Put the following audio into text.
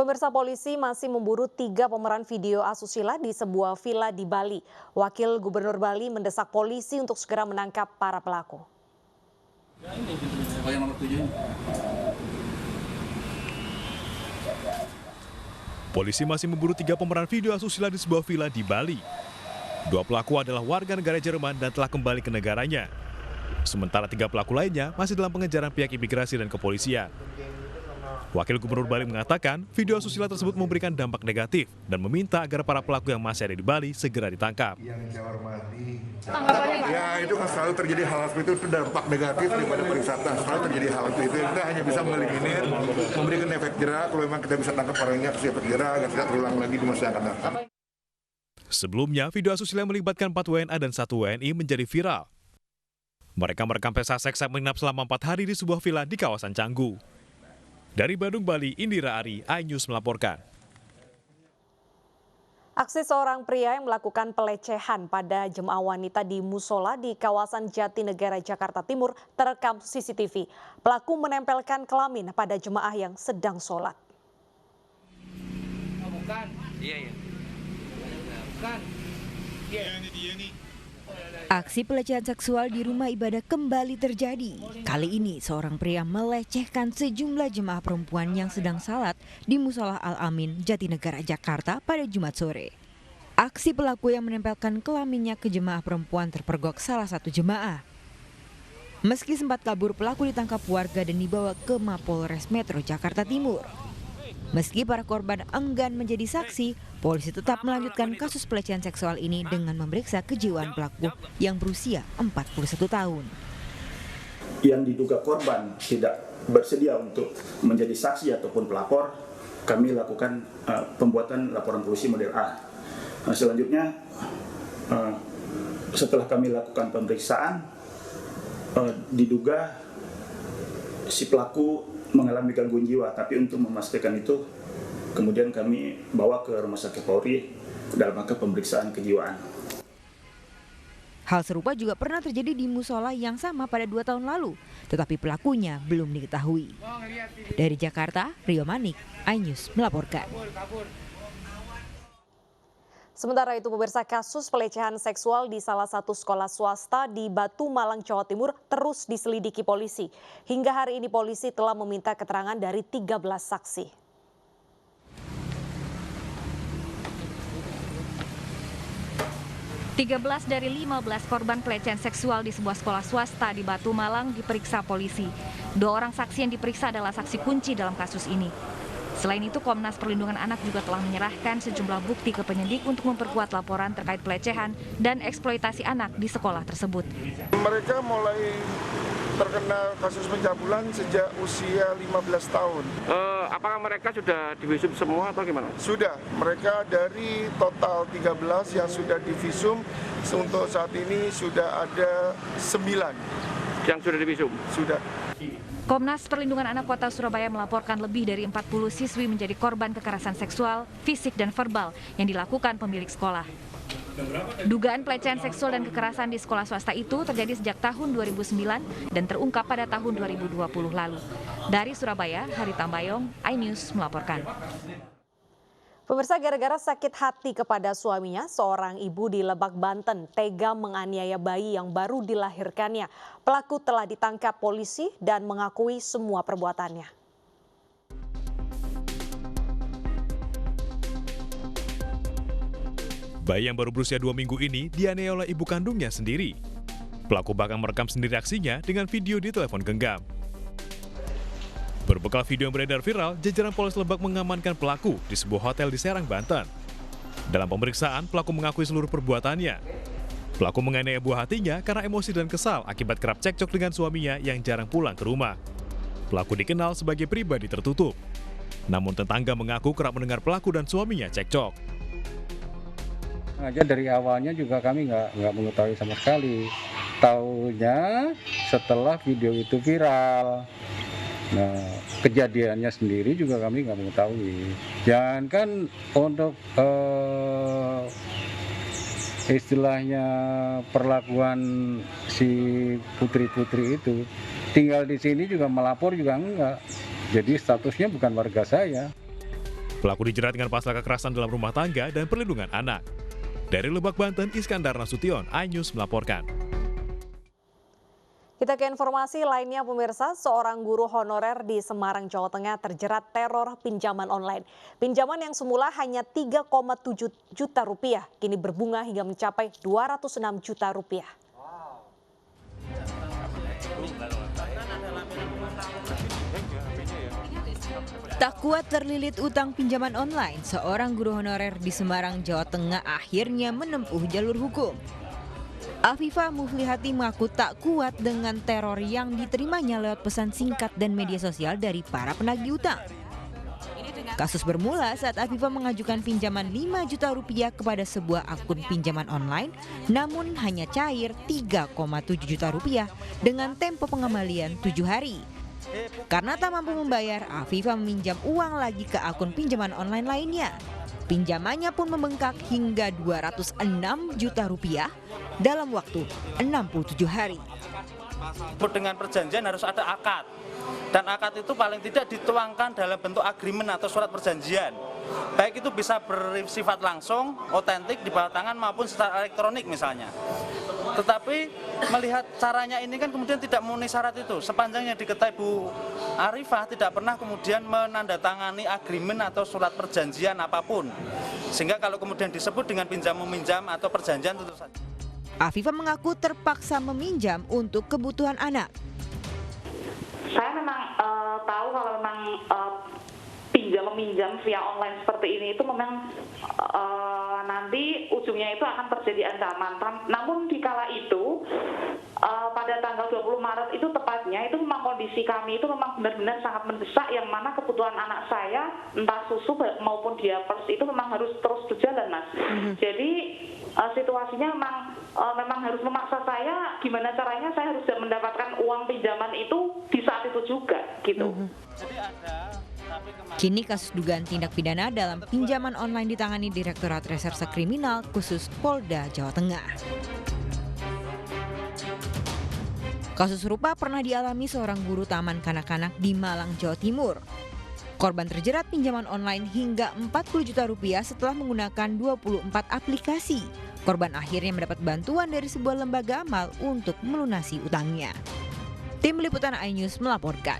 Pemirsa, polisi masih memburu 3 pemeran video asusila di sebuah villa di Bali. Wakil Gubernur Bali mendesak polisi untuk segera menangkap para pelaku. Oh, yang nomor 7. Polisi masih memburu 3 pemeran video asusila di sebuah villa di Bali. 2 pelaku adalah warga negara Jerman dan telah kembali ke negaranya. Sementara 3 pelaku lainnya masih dalam pengejaran pihak imigrasi dan kepolisian. Wakil Gubernur Bali mengatakan video asusila tersebut memberikan dampak negatif dan meminta agar para pelaku yang masih ada di Bali segera ditangkap. Ya, itu kan selalu terjadi hal seperti itu, dampak negatif daripada pariwisata. Selalu terjadi hal itu. Kita hanya bisa mengeliminir, memberikan efek jerah. Kalau memang kita bisa tangkap orangnya, kasih efek jerah agar tidak terulang lagi di masa yang akan datang. Sebelumnya, video asusila yang melibatkan 4 WNA dan 1 WNI menjadi viral. Mereka merekam pesta seks saat menginap selama 4 hari di sebuah villa di kawasan Canggu. Dari Bandung, Bali, Indira Ari, iNews melaporkan. Aksi seorang pria yang melakukan pelecehan pada jemaah wanita di musola di kawasan Jatinegara, Jakarta Timur terekam CCTV. Pelaku menempelkan kelamin pada jemaah yang sedang sholat. Oh, bukan. Iya. Bukan. Iya, ini dia nih. Aksi pelecehan seksual di rumah ibadah kembali terjadi. Kali ini seorang pria melecehkan sejumlah jemaah perempuan yang sedang salat di Musola Al-Amin, Jatinegara, Jakarta pada Jumat sore. Aksi pelaku yang menempelkan kelaminnya ke jemaah perempuan terpergok salah satu jemaah. Meski sempat kabur, pelaku ditangkap warga dan dibawa ke Mapolres Metro Jakarta Timur. Meski para korban enggan menjadi saksi, polisi tetap melanjutkan kasus pelecehan seksual ini dengan memeriksa kejiwaan pelaku yang berusia 41 tahun. Yang diduga korban tidak bersedia untuk menjadi saksi ataupun pelapor, kami lakukan pembuatan laporan polisi model A. Selanjutnya, setelah kami lakukan pemeriksaan, diduga si pelaku mengalami gangguan jiwa, tapi untuk memastikan itu kemudian kami bawa ke Rumah Sakit Polri dalam rangka pemeriksaan kejiwaan. Hal serupa juga pernah terjadi di musola yang sama pada 2 tahun lalu, tetapi pelakunya belum diketahui. Dari Jakarta, Rio Manik, iNews melaporkan. Sementara itu, pemirsa, kasus pelecehan seksual di salah satu sekolah swasta di Batu Malang, Jawa Timur terus diselidiki polisi. Hingga hari ini polisi telah meminta keterangan dari 13 saksi. Belas dari 15 korban pelecehan seksual di sebuah sekolah swasta di Batu Malang diperiksa polisi. 2 orang saksi yang diperiksa adalah saksi kunci dalam kasus ini. Selain itu, Komnas Perlindungan Anak juga telah menyerahkan sejumlah bukti ke penyidik untuk memperkuat laporan terkait pelecehan dan eksploitasi anak di sekolah tersebut. Mereka mulai terkena kasus pencabulan sejak usia 15 tahun. Apakah mereka sudah divisum semua atau gimana? Sudah, mereka dari total 13 yang sudah divisum, untuk saat ini sudah ada 9. Yang sudah divisum? Sudah. Komnas Perlindungan Anak Kota Surabaya melaporkan lebih dari 40 siswi menjadi korban kekerasan seksual, fisik, dan verbal yang dilakukan pemilik sekolah. Dugaan pelecehan seksual dan kekerasan di sekolah swasta itu terjadi sejak tahun 2009 dan terungkap pada tahun 2020 lalu. Dari Surabaya, Hari Tambayong, iNews melaporkan. Pemirsa, gara-gara sakit hati kepada suaminya, seorang ibu di Lebak, Banten tega menganiaya bayi yang baru dilahirkannya. Pelaku telah ditangkap polisi dan mengakui semua perbuatannya. Bayi yang baru berusia 2 minggu ini dianiaya oleh ibu kandungnya sendiri. Pelaku bahkan merekam sendiri aksinya dengan video di telepon genggam. Berbekal video yang beredar viral, jajaran Polres Lebak mengamankan pelaku di sebuah hotel di Serang, Banten. Dalam pemeriksaan, pelaku mengakui seluruh perbuatannya. Pelaku menganiaya buah hatinya karena emosi dan kesal akibat kerap cekcok dengan suaminya yang jarang pulang ke rumah. Pelaku dikenal sebagai pribadi tertutup. Namun tetangga mengaku kerap mendengar pelaku dan suaminya cekcok. Aja dari awalnya juga kami nggak mengetahui sama sekali. Taunya setelah video itu viral. Nah, kejadiannya sendiri juga kami nggak mengetahui. Jangankan untuk istilahnya perlakuan si putri-putri itu, tinggal di sini juga melapor juga enggak. Jadi statusnya bukan warga saya. Pelaku dijerat dengan pasal kekerasan dalam rumah tangga dan perlindungan anak. Dari Lebak, Banten, Iskandar Nasution, iNews melaporkan. Kita ke informasi lainnya pemirsa, seorang guru honorer di Semarang, Jawa Tengah terjerat teror pinjaman online. Pinjaman yang semula hanya 3,7 juta rupiah, kini berbunga hingga mencapai 206 juta rupiah. Tak kuat terlilit utang pinjaman online, seorang guru honorer di Semarang, Jawa Tengah akhirnya menempuh jalur hukum. Afifah Muflihati mengaku tak kuat dengan teror yang diterimanya lewat pesan singkat dan media sosial dari para penagih utang. Kasus bermula saat Afifah mengajukan pinjaman 5 juta rupiah kepada sebuah akun pinjaman online, namun hanya cair 3,7 juta rupiah dengan tempo pengembalian 7 hari. Karena tak mampu membayar, Afifah meminjam uang lagi ke akun pinjaman online lainnya. Pinjamannya pun membengkak hingga 206 juta rupiah dalam waktu 67 hari. Dengan perjanjian harus ada akad. Dan akad itu paling tidak dituangkan dalam bentuk agreement atau surat perjanjian. Baik itu bisa bersifat langsung, otentik di bawah tangan maupun secara elektronik misalnya. Tetapi melihat caranya ini kan kemudian tidak memenuhi syarat itu. Sepanjang yang diketahui Bu Arifah tidak pernah kemudian menandatangani agreement atau surat perjanjian apapun. Sehingga kalau kemudian disebut dengan pinjam-meminjam atau perjanjian tentu saja. Afifah mengaku terpaksa meminjam untuk kebutuhan anak. Saya memang tahu kalau memang meminjam via online seperti ini itu memang nanti ujungnya itu akan terjadi ancaman. Namun di kala itu pada tanggal 20 Maret itu tepatnya itu memang kondisi kami itu memang benar-benar sangat mendesak, yang mana kebutuhan anak saya entah susu maupun diapers itu memang harus terus berjalan, Mas. Jadi situasinya memang harus memaksa saya, gimana caranya saya harus mendapatkan uang pinjaman itu di saat itu juga gitu. Kini kasus dugaan tindak pidana dalam pinjaman online ditangani Direktorat Reserse Kriminal Khusus Polda Jawa Tengah. Kasus serupa pernah dialami seorang guru taman kanak-kanak di Malang, Jawa Timur. Korban terjerat pinjaman online hingga 40 juta rupiah setelah menggunakan 24 aplikasi. Korban akhirnya mendapat bantuan dari sebuah lembaga amal untuk melunasi utangnya. Tim Liputan iNews melaporkan.